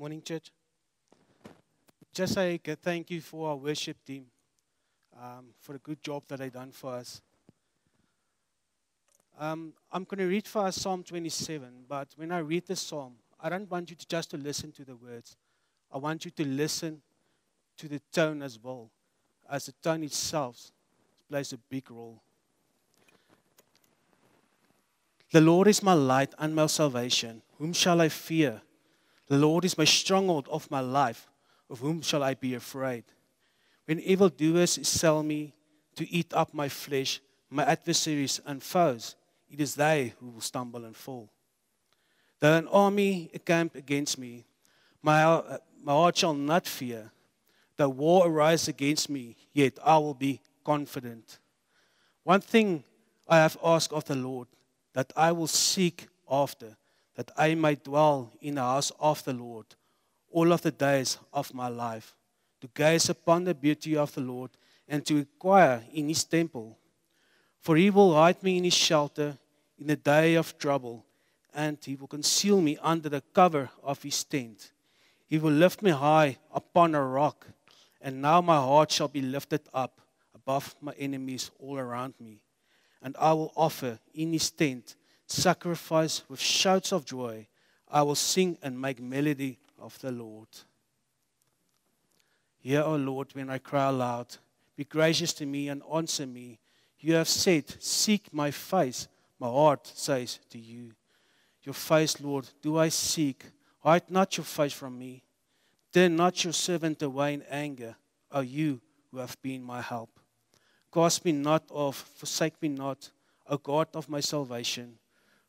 Morning, church. Just say thank you for our worship team for the good job that they done for us. I'm going to read for us Psalm 27, but when I read the psalm, I don't want you to just listen to the words. I want you to listen to the tone as well, as the tone itself plays a big role. The Lord is my light and my salvation. Whom shall I fear? The Lord is my stronghold of my life. Of whom shall I be afraid? When evildoers assail me to eat up my flesh, my adversaries and foes, it is they who will stumble and fall. Though an army encamp against me, my heart shall not fear. Though war arise against me, yet I will be confident. One thing I have asked of the Lord, that I will seek after, that I may dwell in the house of the Lord all of the days of my life, to gaze upon the beauty of the Lord and to inquire in his temple. For he will hide me in his shelter in the day of trouble, and he will conceal me under the cover of his tent. He will lift me high upon a rock, and now my heart shall be lifted up above my enemies all around me. And I will offer in his tent sacrifice with shouts of joy. I will sing and make melody of the Lord. Hear, O Lord, when I cry aloud. Be gracious to me and answer me. You have said, seek my face. My heart says to you, your face, Lord, do I seek. Hide not your face from me. Turn not your servant away in anger, O you who have been my help. Cast me not off, forsake me not, O God of my salvation.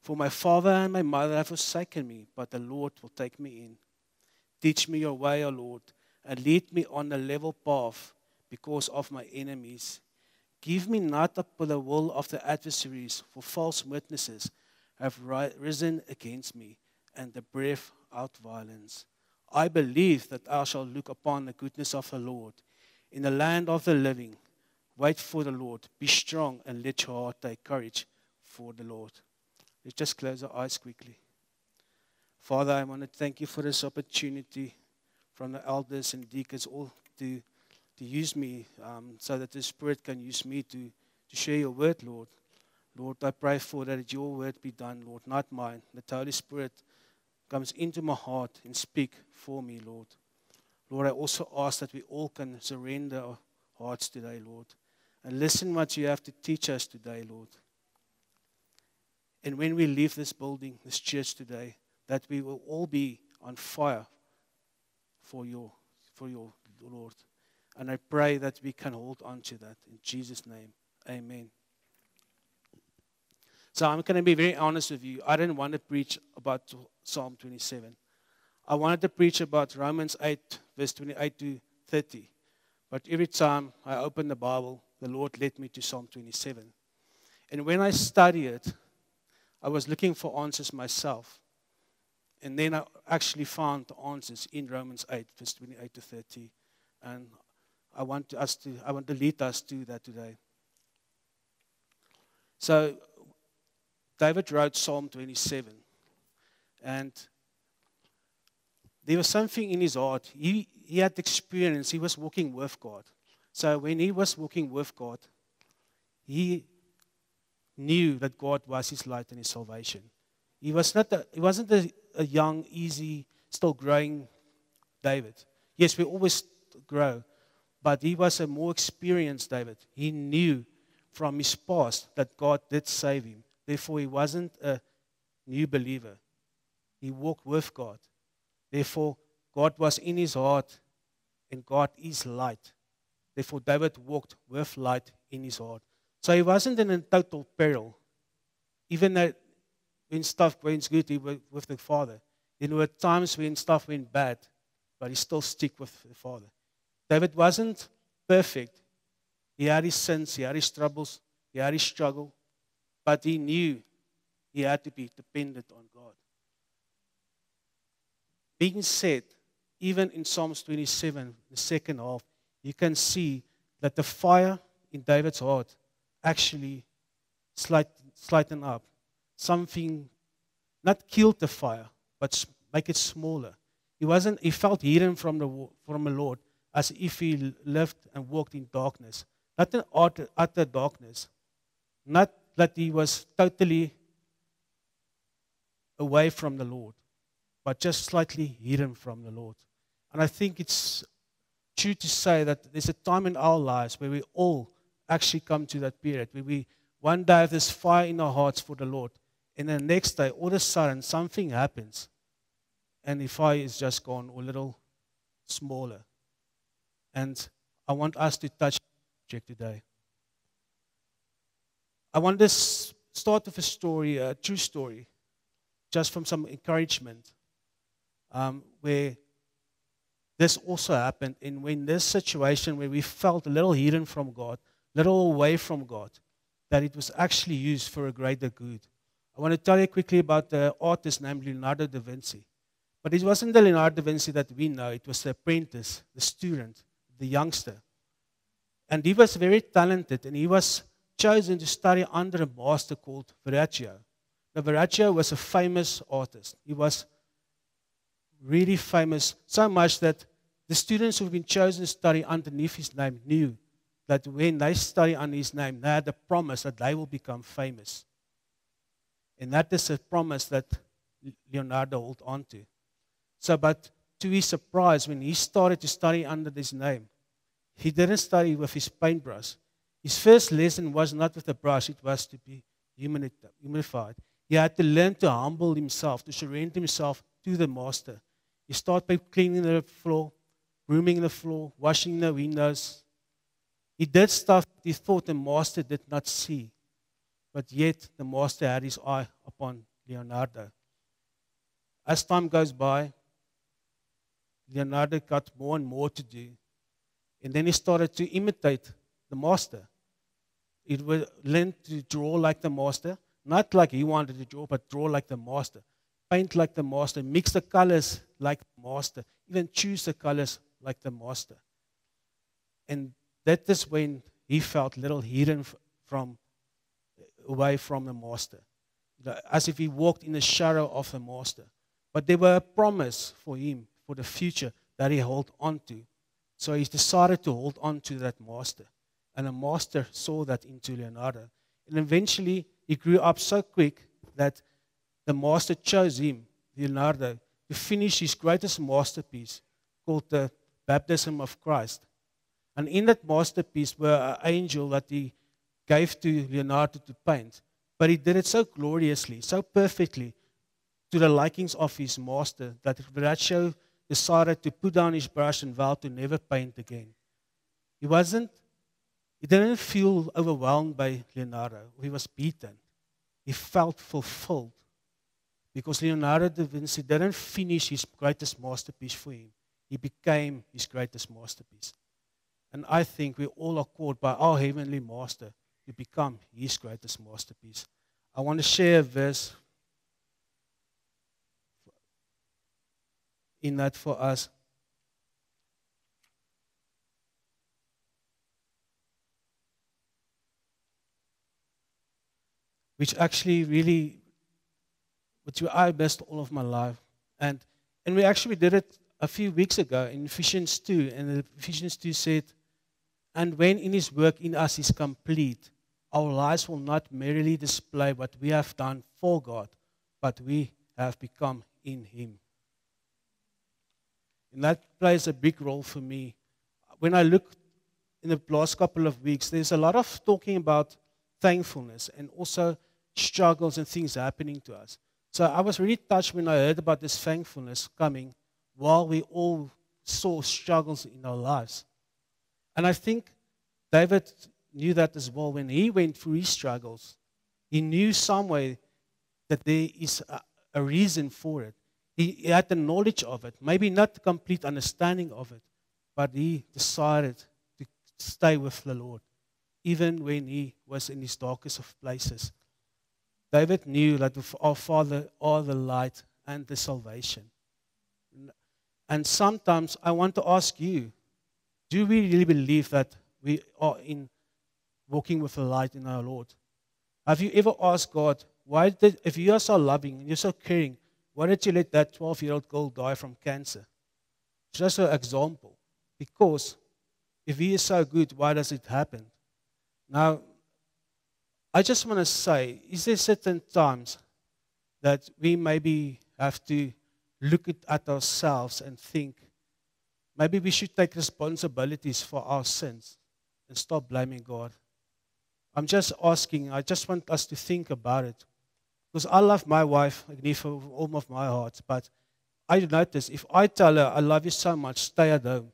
For my father and my mother have forsaken me, but the Lord will take me in. Teach me your way, O Lord, and lead me on a level path because of my enemies. Give me not up with the will of the adversaries, for false witnesses have risen against me, and they breathe out violence. I believe that I shall look upon the goodness of the Lord in the land of the living. Wait for the Lord. Be strong and let your heart take courage for the Lord. Let's just close our eyes quickly. Father, I want to thank you for this opportunity from the elders and deacons all to use me so that the Spirit can use me to share your word, Lord. Lord, I pray for that your word be done, Lord, not mine. That the Holy Spirit comes into my heart and speak for me, Lord. Lord, I also ask that we all can surrender our hearts today, Lord, and listen what you have to teach us today, Lord. And when we leave this building, this church today, that we will all be on fire for your Lord. And I pray that we can hold on to that. In Jesus' name, amen. So I'm going to be very honest with you. I didn't want to preach about Psalm 27. I wanted to preach about Romans 8, verse 28 to 30. But every time I opened the Bible, the Lord led me to Psalm 27. And when I studied it, I was looking for answers myself. And then I actually found the answers in Romans 8, verse 28 to 30. And I want to lead us to that today. So David wrote Psalm 27. And there was something in his heart. He had experience. He was walking with God. So when he was walking with God, he knew that God was his light and his salvation. He wasn't a young, easy, still growing David. Yes, we always grow, but he was a more experienced David. He knew from his past that God did save him. Therefore, he wasn't a new believer. He walked with God. Therefore, God was in his heart, and God is light. Therefore, David walked with light in his heart. So he wasn't in a total peril. Even though when stuff went good, he was with the Father. There were times when stuff went bad, but he still stuck with the Father. David wasn't perfect. He had his sins, he had his troubles, he had his struggle, but he knew he had to be dependent on God. Being said, even in Psalms 27, the second half, you can see that the fire in David's heart actually slightened up. Something, not killed the fire, but make it smaller. He felt hidden from the Lord, as if he lived and walked in darkness. Not in utter darkness. Not that he was totally away from the Lord, but just slightly hidden from the Lord. And I think it's true to say that there's a time in our lives where we all actually come to that period, where we one day have this fire in our hearts for the Lord, and the next day, all of a sudden, something happens, and the fire is just gone or a little smaller. And I want us to touch the subject today. I want to start with a story, a true story, just from some encouragement, where this also happened. And when this situation where we felt a little hidden from God, a little away from God, that it was actually used for a greater good. I want to tell you quickly about the artist named Leonardo da Vinci. But it wasn't the Leonardo da Vinci that we know. It was the apprentice, the student, the youngster. And he was very talented, and he was chosen to study under a master called Verrocchio. Now, Verrocchio was a famous artist. He was really famous, so much that the students who've been chosen to study underneath his name knew that when they study under his name, they had the promise that they will become famous. And that is a promise that Leonardo held on to. So, but to his surprise, when he started to study under this name, he didn't study with his paintbrush. His first lesson was not with a brush, it was to be humilified. He had to learn to humble himself, to surrender himself to the master. He started by cleaning the floor, grooming the floor, washing the windows. He did stuff that he thought the master did not see. But yet, the master had his eye upon Leonardo. As time goes by, Leonardo got more and more to do. And then he started to imitate the master. He would learn to draw like the master, not like he wanted to draw, but draw like the master. Paint like the master, mix the colors like the master, even choose the colors like the master. And that is when he felt a little hidden away from the master, as if he walked in the shadow of the master. But there were a promise for him for the future that he held on to. So he decided to hold on to that master. And the master saw that into Leonardo. And eventually he grew up so quick that the master chose him, Leonardo, to finish his greatest masterpiece called the Baptism of Christ. And in that masterpiece were an angel that he gave to Leonardo to paint. But he did it so gloriously, so perfectly, to the likings of his master, that Verrocchio decided to put down his brush and vow to never paint again. He didn't feel overwhelmed by Leonardo. He was beaten. He felt fulfilled. Because Leonardo da Vinci didn't finish his greatest masterpiece for him. He became his greatest masterpiece. And I think we all are called by our Heavenly Master to become his greatest masterpiece. I want to share a verse in that for us. Which actually really, which I missed all of my life. And we actually did it a few weeks ago in Ephesians 2. And Ephesians 2 said, "And when in his work in us is complete, our lives will not merely display what we have done for God, but we have become in him." And that plays a big role for me. When I look in the last couple of weeks, there's a lot of talking about thankfulness and also struggles and things happening to us. So I was really touched when I heard about this thankfulness coming while we all saw struggles in our lives. And I think David knew that as well when he went through his struggles. He knew some way that there is a reason for it. He had the knowledge of it, maybe not the complete understanding of it, but he decided to stay with the Lord, even when he was in his darkest of places. David knew that our Father are the light and the salvation. And sometimes I want to ask you, do we really believe that we are in walking with the light in our Lord? Have you ever asked God, if you are so loving and you're so caring, why did you let that 12-year-old girl die from cancer? Just an example. Because if He is so good, why does it happen? Now, I just want to say, is there certain times that we maybe have to look at ourselves and think, maybe we should take responsibilities for our sins and stop blaming God? I'm just asking, I just want us to think about it. Because I love my wife, Agnieszka, with all of my heart, but I notice if I tell her, I love you so much, stay at home.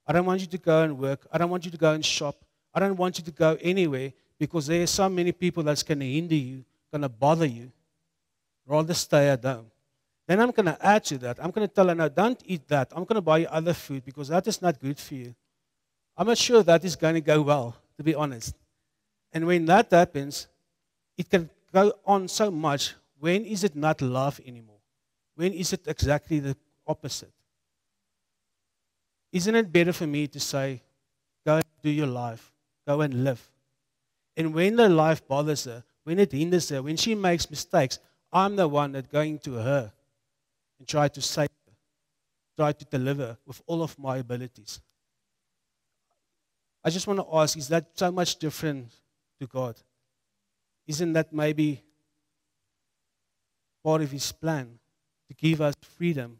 I don't want you to go and work. I don't want you to go and shop. I don't want you to go anywhere because there are so many people that's going to hinder you, going to bother you. Rather stay at home. Then I'm going to add to that. I'm going to tell her, no, don't eat that. I'm going to buy you other food because that is not good for you. I'm not sure that is going to go well, to be honest. And when that happens, it can go on so much. When is it not love anymore? When is it exactly the opposite? Isn't it better for me to say, go and do your life, go and live? And when the life bothers her, when it hinders her, when she makes mistakes, I'm the one that's going to her and try to save her, try to deliver with all of my abilities. I just want to ask, is that so much different to God? Isn't that maybe part of His plan to give us freedom?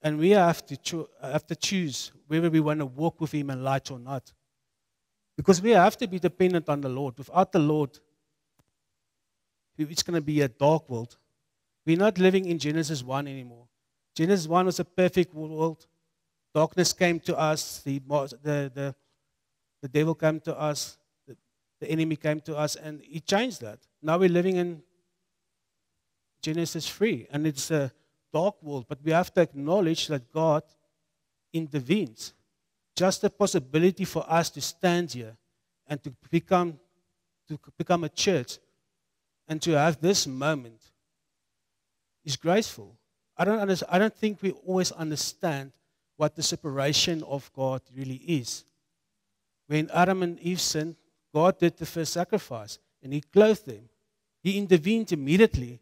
And we have to choose whether we want to walk with Him in light or not. Because we have to be dependent on the Lord. Without the Lord, it's going to be a dark world. We're not living in Genesis 1 anymore. Genesis 1 was a perfect world. Darkness came to us. The devil came to us. The enemy came to us. And He changed that. Now we're living in Genesis 3. And it's a dark world, but we have to acknowledge that God intervenes. Just the possibility for us to stand here and to become a church and to have this moment is graceful. I don't think we always understand what the separation of God really is. When Adam and Eve sinned, God did the first sacrifice and He clothed them. He intervened immediately.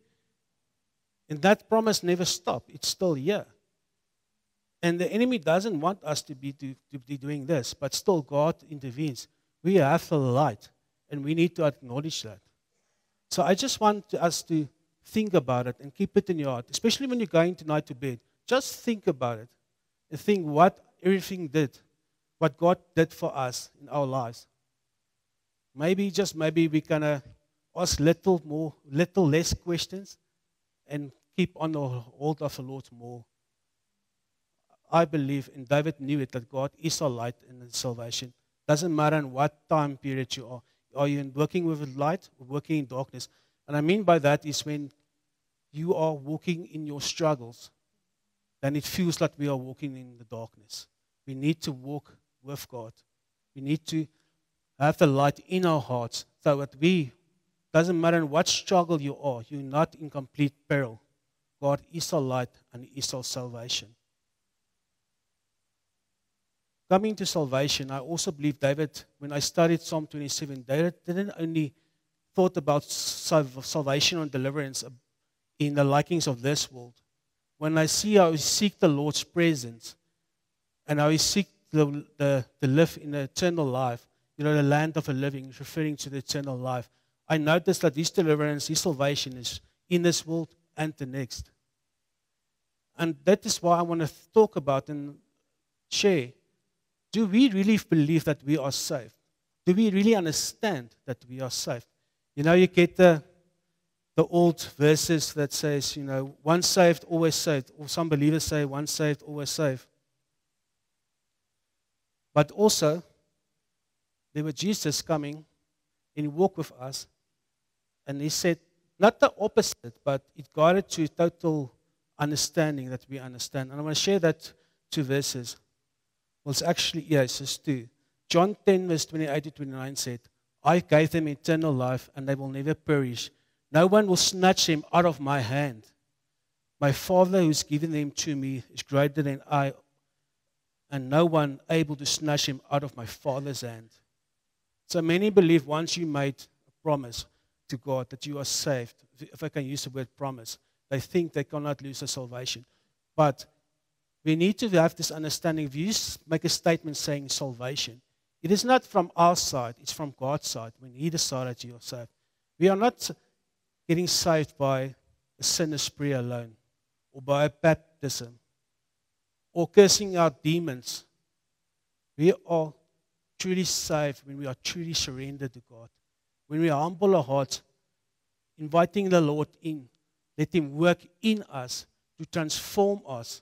And that promise never stopped. It's still here. And the enemy doesn't want us to be doing this, but still God intervenes. We have the light, and we need to acknowledge that. So I just want us to think about it and keep it in your heart, especially when you're going tonight to bed. Just think about it and think what everything did, what God did for us in our lives. Maybe, just maybe, we can ask little less questions and keep on the hold of the Lord more. I believe, and David knew it, that God is our light and salvation. Doesn't matter in what time period you are. Are you working with light or working in darkness? And I mean by that is when you are walking in your struggles, then it feels like we are walking in the darkness. We need to walk with God. We need to have the light in our hearts so that doesn't matter in what struggle you are, you're not in complete peril. God is our light and He is our salvation. Coming to salvation, I also believe David, when I studied Psalm 27, David didn't only thought about salvation and deliverance in the likings of this world. When I see how he seek the Lord's presence and how he seek to live in the eternal life, the land of the living, referring to the eternal life, I noticed that his deliverance, his salvation is in this world and the next. And that is why I want to talk about and share. Do we really believe that we are saved? Do we really understand that we are saved? You get the old verses that says, once saved, always saved. Or some believers say, once saved, always saved. But also, there was Jesus coming and He walked with us. And He said, not the opposite, but it guided to total understanding that we understand. And I want to share that 2 verses. Well, it's actually, it's just 2. John 10, verse 28 to 29 said, I gave them eternal life, and they will never perish. No one will snatch them out of my hand. My Father who's given them to me is greater than I, and no one able to snatch him out of my Father's hand. So many believe once you made a promise to God that you are saved, if I can use the word promise, they think they cannot lose their salvation. But We need to have this understanding. If you make a statement saying salvation, it is not from our side, it's from God's side when He decided you are saved. We are not getting saved by a sinner's prayer alone, or by a baptism, or cursing out demons. We are truly saved when we are truly surrendered to God. When we humble our hearts, inviting the Lord in, let Him work in us to transform us,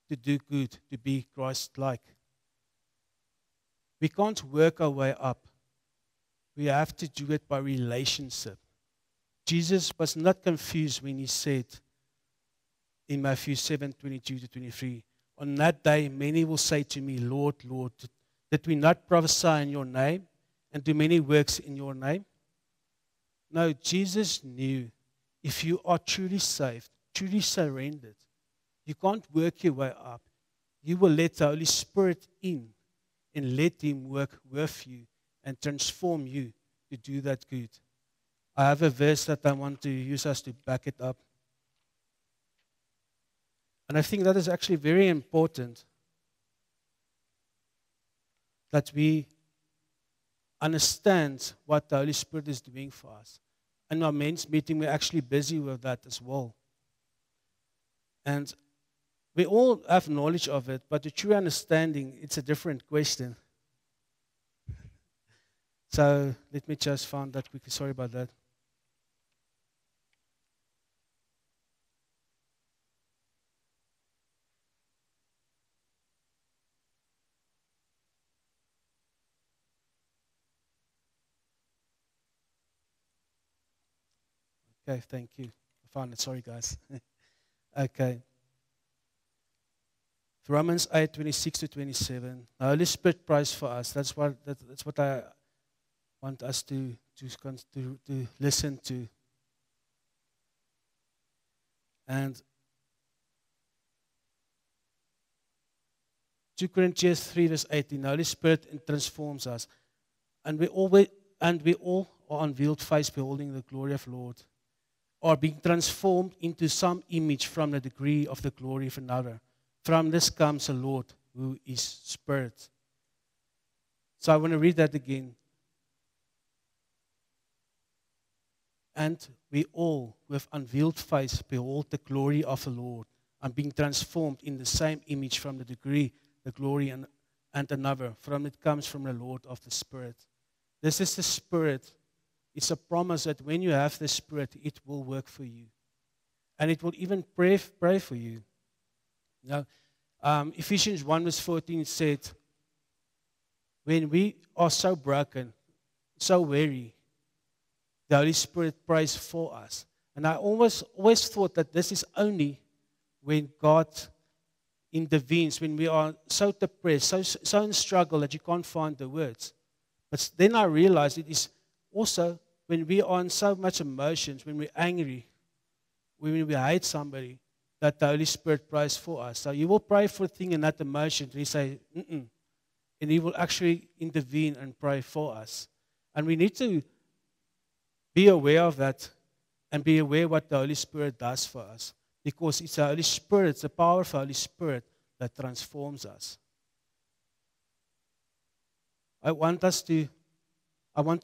to do good, to be Christ-like. We can't work our way up. We have to do it by relationship. Jesus was not confused when He said in Matthew 7:22-23, on that day many will say to me, Lord, Lord, did we not prophesy in your name and do many works in your name? No, Jesus knew if you are truly saved, truly surrendered, you can't work your way up. You will let the Holy Spirit in and let Him work with you and transform you to do that good. I have a verse that I want to use us to back it up. And I think that is actually very important that we understand what the Holy Spirit is doing for us. In our men's meeting, we're actually busy with that as well. And we all have knowledge of it, but the true understanding, it's a different question. So let me just find that quickly. Sorry about that. Okay, thank you. I found it. Sorry, guys. Okay. Romans 8:26-27. The Holy Spirit prays for us. That's what I want us to listen to. And 2 Corinthians 3:18. The Holy Spirit transforms us, and we all are unveiled face beholding the glory of the Lord, are being transformed into some image from the degree of the glory of another. From this comes the Lord, who is Spirit. So I want to read that again. And we all, with unveiled face, behold the glory of the Lord, and being transformed in the same image from the degree, the glory, and another. From it comes from the Lord of the Spirit. This is the Spirit. It's a promise that when you have the Spirit, it will work for you. And it will even pray for you. Now, Ephesians 1:14 said, when we are so broken, so weary, the Holy Spirit prays for us. And I always thought that this is only when God intervenes, when we are so depressed, so in struggle that you can't find the words. But then I realized it is also when we are in so much emotions, when we're angry, when we hate somebody, that the Holy Spirit prays for us. So you will pray for a thing in that emotion, and He say, and He will actually intervene and pray for us. And we need to be aware of that and be aware what the Holy Spirit does for us. Because it's the Holy Spirit, it's the power of the Holy Spirit that transforms us. I want to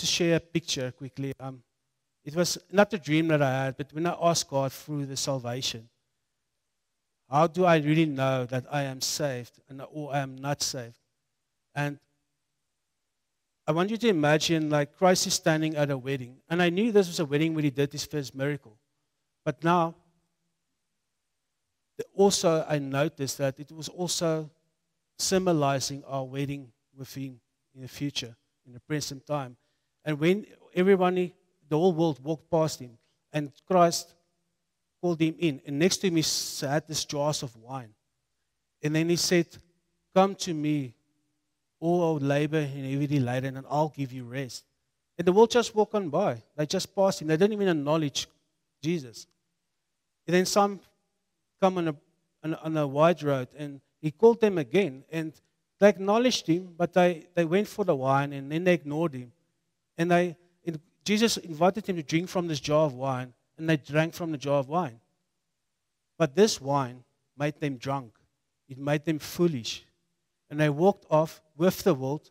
share a picture quickly. It was not a dream that I had, but when I asked God through the salvation, how do I really know that I am saved or I am not saved? And I want you to imagine like Christ is standing at a wedding. And I knew this was a wedding when He did His first miracle. But now, also I noticed that it was also symbolizing our wedding with Him in the future, in the present time. And when everybody, the whole world walked past Him, and Christ called him in, and next to him he had this jars of wine. And then He said, come to me, all labor and heavily laden, and I'll give you rest. And the world just walked on by. They just passed Him. They didn't even acknowledge Jesus. And then some come on a wide road, and He called them again. And they acknowledged Him, but they went for the wine, and then they ignored Him. And Jesus invited them to drink from this jar of wine, and they drank from the jar of wine. But this wine made them drunk. It made them foolish. And they walked off with the world,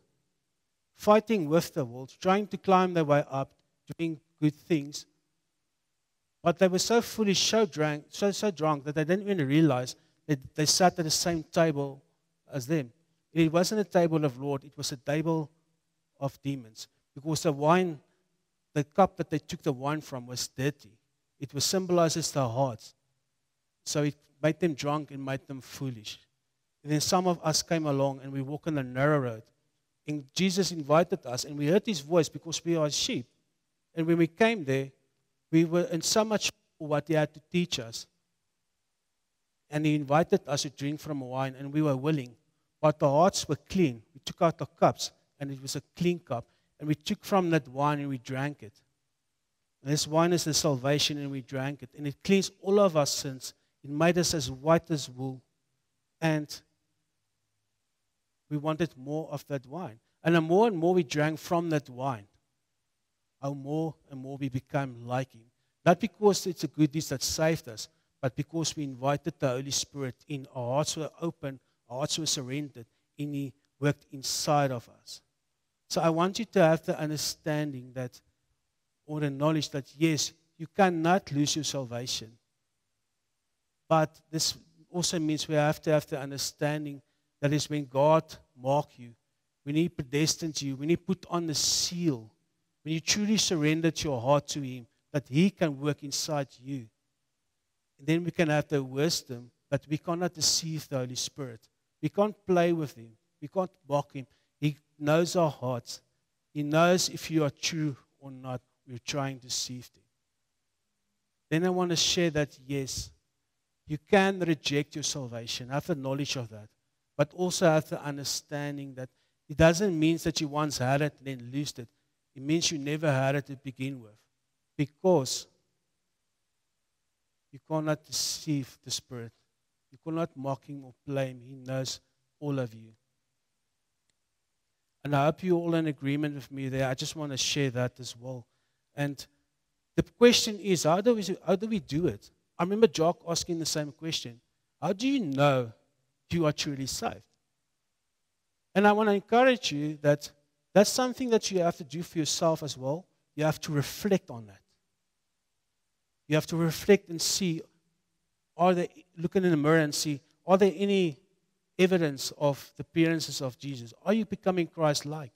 fighting with the world, trying to climb their way up, doing good things. But they were so foolish, so drunk that they didn't even realize that they sat at the same table as them. It wasn't a table of Lord, it was a table of demons. Because the cup that they took the wine from was dirty. It was symbolizes their hearts. So it made them drunk and made them foolish. And then some of us came along and we walked on the narrow road. And Jesus invited us and we heard his voice because we are sheep. And when we came there, we were in so much for what he had to teach us. And he invited us to drink from wine and we were willing. But our hearts were clean. We took out the cups and it was a clean cup. And we took from that wine and we drank it. And this wine is the salvation and we drank it. And it cleansed all of our sins. It made us as white as wool. And we wanted more of that wine. And the more and more we drank from that wine, how more and more we became like him. Not because it's a good deed that saved us, but because we invited the Holy Spirit in. Our hearts were open, our hearts were surrendered, and he worked inside of us. So I want you to have the understanding that, or the knowledge that, yes, you cannot lose your salvation. But this also means we have to have the understanding that is when God marked you, when he predestined you, when he put on the seal, when you truly surrendered your heart to him, that he can work inside you. And then we can have the wisdom that we cannot deceive the Holy Spirit. We can't play with him. We can't mock him. He knows our hearts. He knows if you are true or not. We're trying to deceive him. Then I want to share that, yes, you can reject your salvation, have the knowledge of that, but also have the understanding that it doesn't mean that you once had it and then lost it. It means you never had it to begin with. Because you cannot deceive the Spirit. You cannot mock him or play him. He knows all of you. And I hope you're all in agreement with me there. I just want to share that as well. And the question is, how do we do it? I remember Jock asking the same question. How do you know you are truly saved? And I want to encourage you that that's something that you have to do for yourself as well. You have to reflect on that. You have to reflect and see, looking in the mirror and see, are there any evidence of the appearances of Jesus? Are you becoming Christ-like?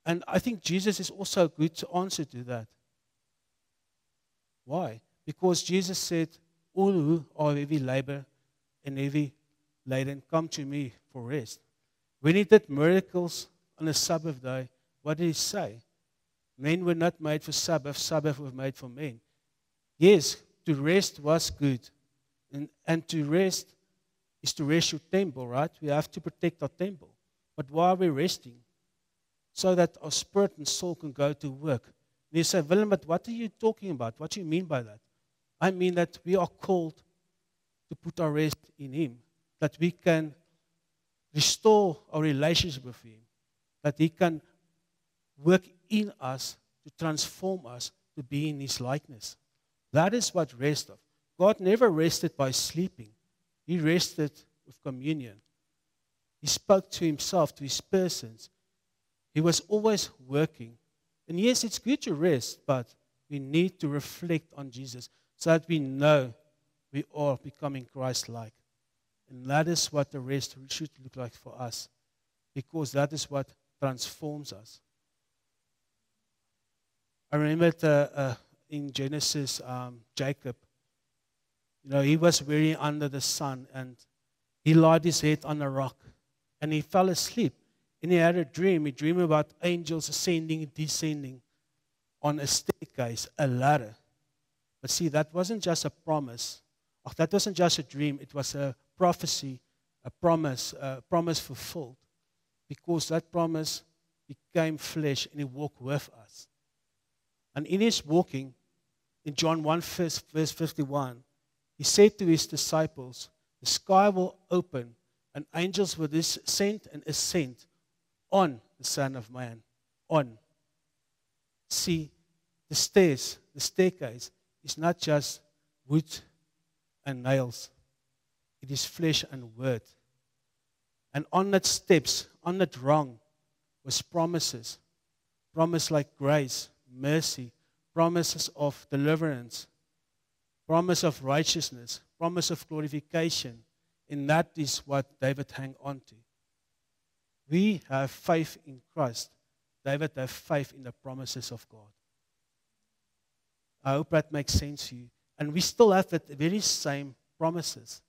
And I think Jesus is also a good answer to that. Why? Because Jesus said, all who are heavy labor and heavy laden, come to me for rest. When he did miracles on the Sabbath day, what did he say? Men were not made for Sabbath, Sabbath was made for men. Yes, to rest was good. And to rest is to rest your temple, right? We have to protect our temple. But why are we resting? So that our spirit and soul can go to work. And you say, Willem, but what are you talking about? What do you mean by that? I mean that we are called to put our rest in him. That we can restore our relationship with him. That he can work in us to transform us to be in his likeness. That is what rest of. God never rested by sleeping. He rested with communion. He spoke to himself, to his persons. He was always working. And yes, it's good to rest, but we need to reflect on Jesus so that we know we are becoming Christ-like. And that is what the rest should look like for us, because that is what transforms us. I remember in Genesis, Jacob, he was weary under the sun, and he laid his head on a rock, and he fell asleep. And he had a dream. He dreamed about angels ascending and descending on a staircase, a ladder. But see, that wasn't just a promise. That wasn't just a dream. It was a prophecy, a promise fulfilled. Because that promise became flesh and he walked with us. And in his walking, in John 1, verse 51, he said to his disciples, the sky will open and angels will descend and ascend on the Son of Man. On. See, the staircase is not just wood and nails. it is flesh and word. And on that steps, on that rung, was promises. Promise like grace, mercy, promises of deliverance, promise of righteousness, promise of glorification. And that is what David hung on to. We have faith in Christ. David had faith in the promises of God. I hope that makes sense to you. And we still have that very same promises.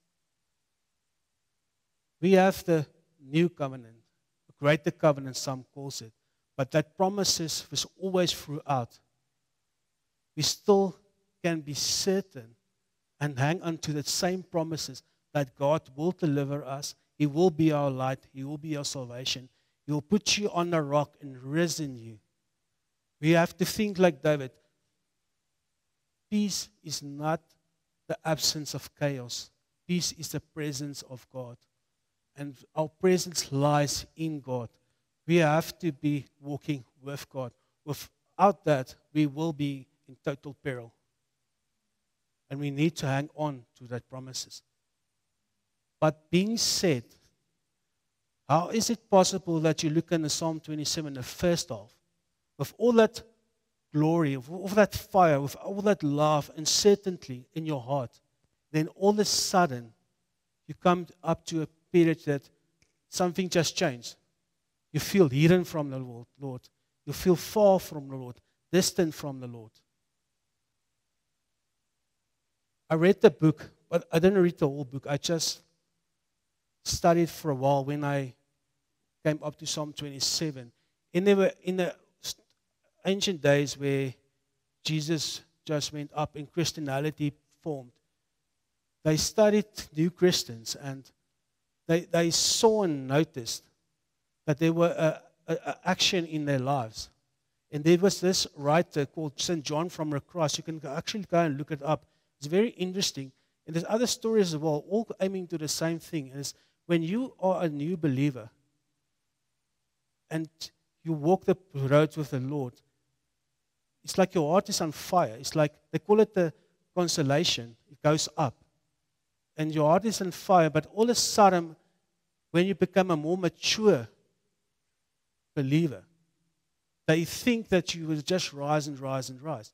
We have the new covenant, the greater covenant, some calls it. But that promises was always throughout. We still can be certain and hang on to the same promises that God will deliver us. He will be our light. He will be our salvation. He will put you on the rock and risen you. We have to think like David. Peace is not the absence of chaos. Peace is the presence of God. And our presence lies in God. We have to be walking with God. Without that, we will be in total peril. And we need to hang on to that promises. But being said, how is it possible that you look in Psalm 27, the first half, with all that glory, with all that fire, with all that love and certainty in your heart, then all of a sudden you come up to a period that something just changed. You feel hidden from the Lord. You feel far from the Lord, distant from the Lord. I read the book, but I didn't read the whole book. I just studied for a while when I came up to Psalm 27. And they were in the ancient days where Jesus just went up and Christianity formed. They studied new Christians and they saw and noticed that there were a action in their lives. And there was this writer called St. John from the Cross. You can actually go and look it up. It's very interesting. And there's other stories as well, all aiming to the same thing. Is when you are a new believer and you walk the roads with the Lord, it's like your heart is on fire. It's like, they call it the consolation. It goes up. And your heart is on fire, but all of a sudden, when you become a more mature believer, they think that you will just rise and rise and rise.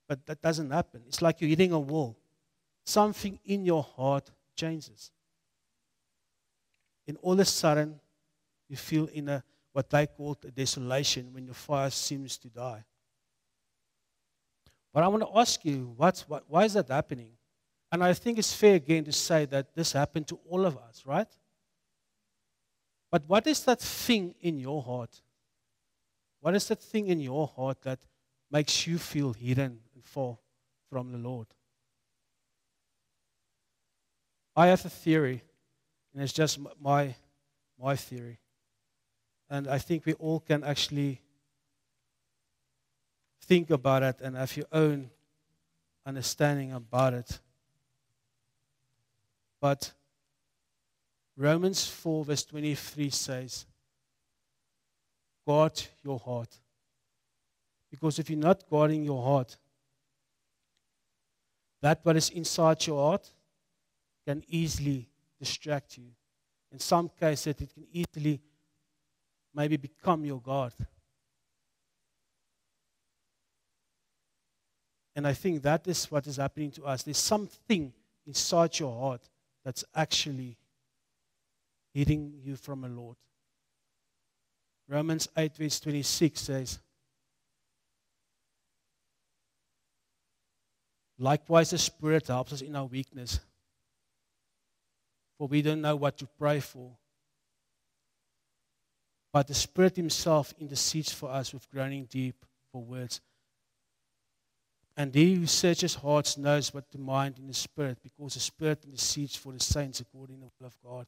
But that doesn't happen. It's like you're hitting a wall. Something in your heart changes. And all of a sudden, you feel in what they call a desolation when your fire seems to die. But I want to ask you, why is that happening? And I think it's fair again to say that this happened to all of us, right? But what is that thing in your heart? What is that thing in your heart that makes you feel hidden and far from the Lord? I have a theory, and it's just my theory. And I think we all can actually think about it and have your own understanding about it. But Romans 4 verse 23 says, guard your heart. Because if you're not guarding your heart, that what is inside your heart can easily distract you. In some cases, it can easily maybe become your God. And I think that is what is happening to us. There's something inside your heart that's actually hiding you from the Lord. Romans 8 verse 26 says, likewise the Spirit helps us in our weakness, for we don't know what to pray for. But the Spirit Himself intercedes for us with groaning deep for words. And He who searches hearts knows what to mind in the Spirit, because the Spirit intercedes for the saints according to the will of God.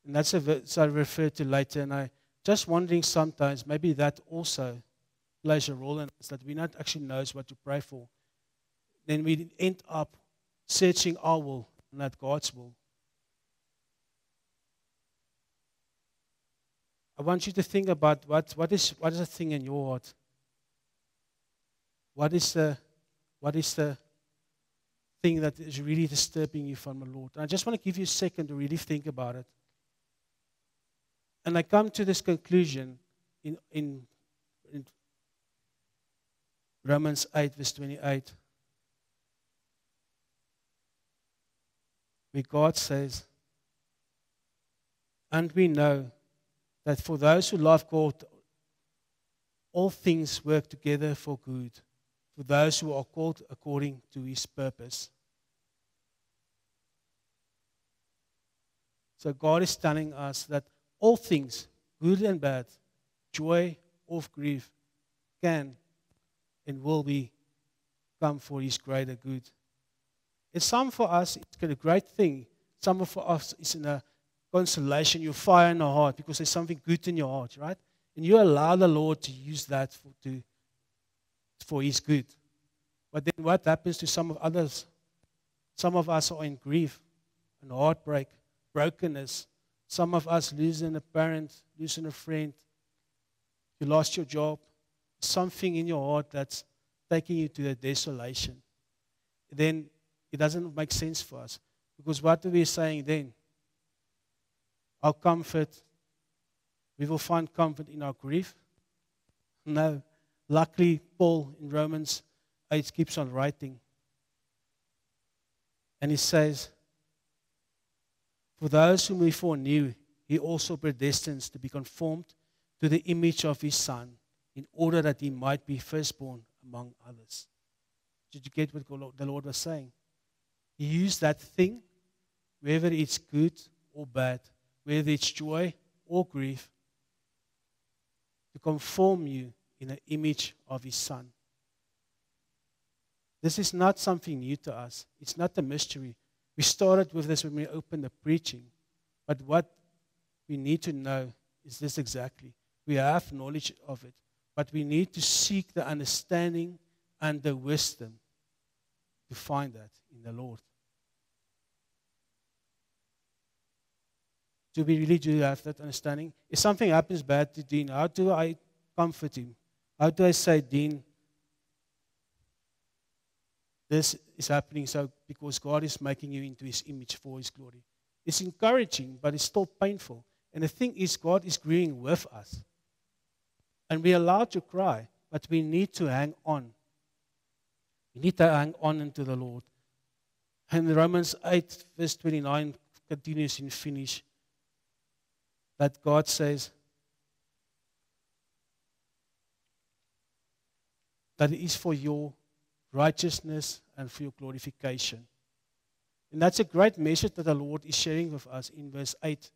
And that's a verse I refer to later, and I just wondering sometimes, maybe that also plays a role in us, that we not actually knows what to pray for. Then we end up searching our will, not God's will. I want you to think about what is the thing in your heart? What is the thing that is really disturbing you from the Lord. And I just want to give you a second to really think about it. And I come to this conclusion in Romans 8, verse 28, where God says, and we know that for those who love God, all things work together for good, for those who are called according to His purpose. So God is telling us that all things, good and bad, joy or grief, can and will be come for His greater good. And some for us, it's a great thing. Some for us, it's in a consolation, you fire in the heart because there's something good in your heart, right? And you allow the Lord to use that for His good. But then what happens to some of others? Some of us are in grief and heartbreak, brokenness. Some of us losing a parent, losing a friend. You lost your job. Something in your heart that's taking you to the desolation. Then it doesn't make sense for us. Because what are we saying then? Our comfort, we will find comfort in our grief? No. Luckily, Paul in Romans 8 keeps on writing. And he says, for those whom He foreknew, He also predestined to be conformed to the image of His Son, in order that He might be firstborn among others. Did you get what the Lord was saying? He used that thing, whether it's good or bad, whether it's joy or grief, to conform you in the image of His Son. This is not something new to us. It's not a mystery. We started with this when we opened the preaching. But what we need to know is this exactly. We have knowledge of it, but we need to seek the understanding and the wisdom to find that in the Lord. Do we really do have that understanding? If something happens bad to Dean, how do I comfort him? How do I say, Dean, this is happening so because God is making you into His image for His glory? It's encouraging, but it's still painful. And the thing is, God is grieving with us. And we're allowed to cry, but we need to hang on. We need to hang on into the Lord. And Romans 8, verse 29 continues in finish. That God says that it is for your righteousness and for your glorification. And that's a great message that the Lord is sharing with us in verse 8,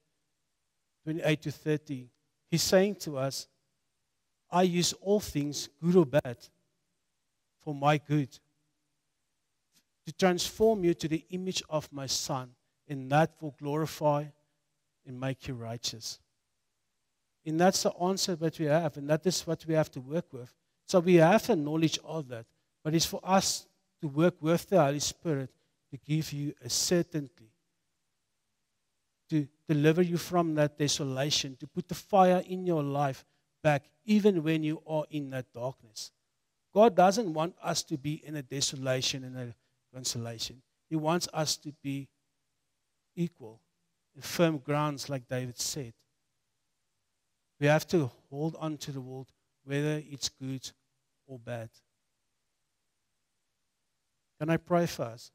28 to 30. He's saying to us, I use all things, good or bad, for my good, to transform you to the image of my Son, and that will glorify and make you righteous. And that's the answer that we have, and that is what we have to work with. So we have the knowledge of that, but it's for us to work with the Holy Spirit to give you a certainty, to deliver you from that desolation, to put the fire in your life back, even when you are in that darkness. God doesn't want us to be in a desolation and a consolation. He wants us to be equal, in firm grounds, like David said. We have to hold on to the world, whether it's good or bad. Can I pray first?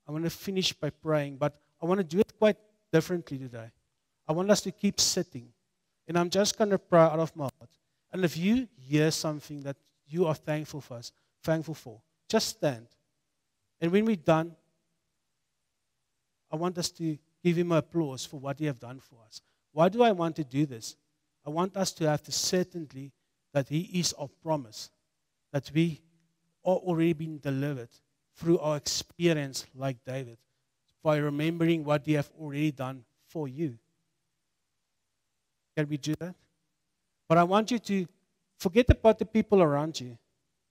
I want to finish by praying, but I want to do it quite differently today. I want us to keep sitting, and I'm just going to pray out of my heart. And if you hear something that you are thankful for, just stand. And when we're done, I want us to give Him applause for what He has done for us. Why do I want to do this? I want us to have the certainty that He is our promise, that we are already been delivered through our experience like David, by remembering what He has already done for you. Can we do that? But I want you to forget about the people around you.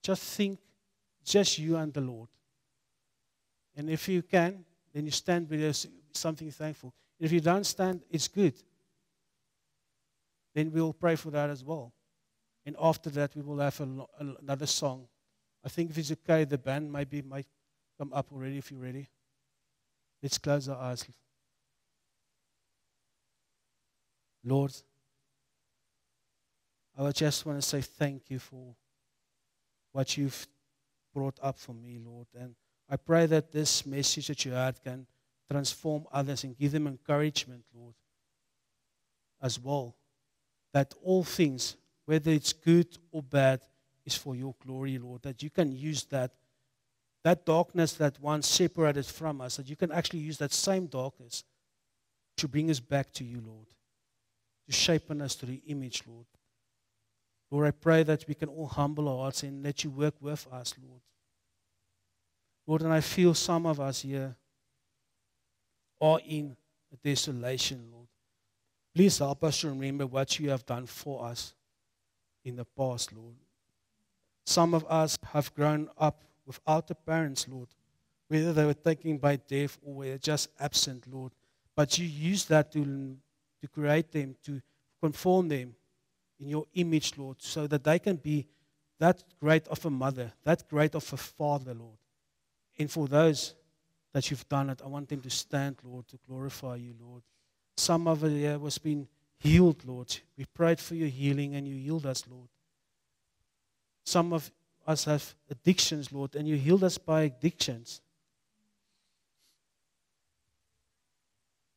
Just think, just you and the Lord. And if you can, then you stand with something thankful. If you don't stand, it's good. Then we'll pray for that as well. And after that, we will have another song. I think if it's okay, the band might come up already if you're ready. Let's close our eyes. Lord, I just want to say thank you for what you've brought up for me, Lord. And I pray that this message that you had can transform others and give them encouragement, Lord, as well. That all things, whether it's good or bad, is for your glory, Lord. That you can use that darkness that once separated from us, that you can actually use that same darkness to bring us back to you, Lord. To shapen us to the image, Lord. Lord, I pray that we can all humble our hearts and let you work with us, Lord. Lord, and I feel some of us here are in a desolation, Lord. Please help us to remember what you have done for us in the past, Lord. Some of us have grown up without the parents, Lord, whether they were taken by death or were just absent, Lord. But you used that to create them, to conform them in your image, Lord, so that they can be that great of a mother, that great of a father, Lord. And for those that you've done it, I want them to stand, Lord, to glorify you, Lord. Some of it here was been healed, Lord. We prayed for your healing and you healed us, Lord. Some of us have addictions, Lord, and you healed us by addictions.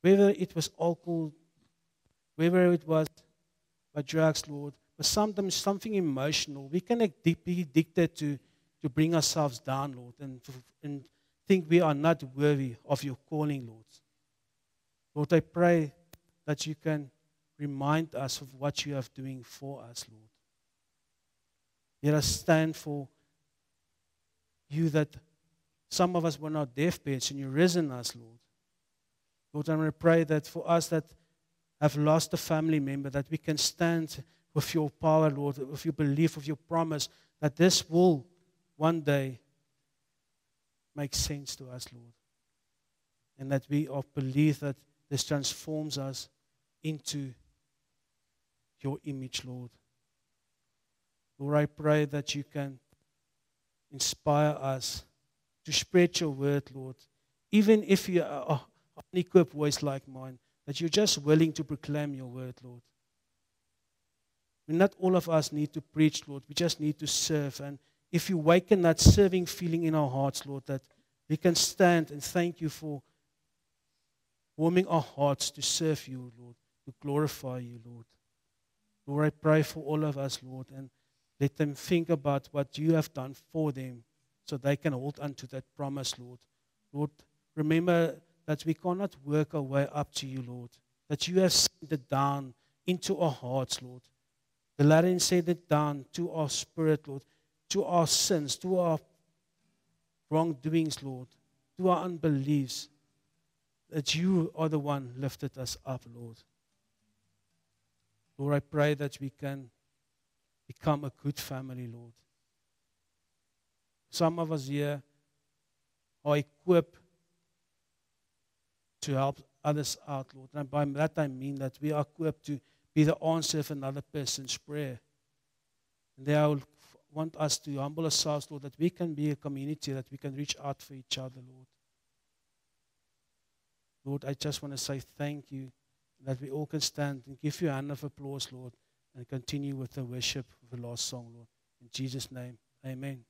Whether it was alcohol, whether it was by drugs, Lord, but sometimes something emotional. We can be addicted to bring ourselves down, Lord, and think we are not worthy of your calling, Lord. Lord, I pray that you can remind us of what you are doing for us, Lord. Let us stand for you that some of us were not deathbeds and you risen us, Lord. Lord, I'm going to pray that for us that have lost a family member, that we can stand with your power, Lord, with your belief, with your promise, that this will one day make sense to us, Lord. And that we believe that this transforms us into your image, Lord. Lord, I pray that you can inspire us to spread your word, Lord. Even if you are an unequipped voice like mine, that you're just willing to proclaim your word, Lord. Not all of us need to preach, Lord. We just need to serve. And if you waken that serving feeling in our hearts, Lord, that we can stand and thank you for warming our hearts to serve you, Lord, to glorify you, Lord. Lord, I pray for all of us, Lord, and let them think about what you have done for them so they can hold on to that promise, Lord. Lord, remember that we cannot work our way up to you, Lord, that you have sent it down into our hearts, Lord. The Latin sent it down to our spirit, Lord, to our sins, to our wrongdoings, Lord, to our unbeliefs, that you are the one lifted us up, Lord. Lord, I pray that we can become a good family, Lord. Some of us here are equipped to help others out, Lord. And by that I mean that we are equipped to be the answer of another person's prayer. And they want us to humble ourselves, Lord, that we can be a community, that we can reach out for each other, Lord. Lord, I just want to say thank you that we all can stand and give you a hand of applause, Lord, and continue with the worship of the last song, Lord. In Jesus' name, amen.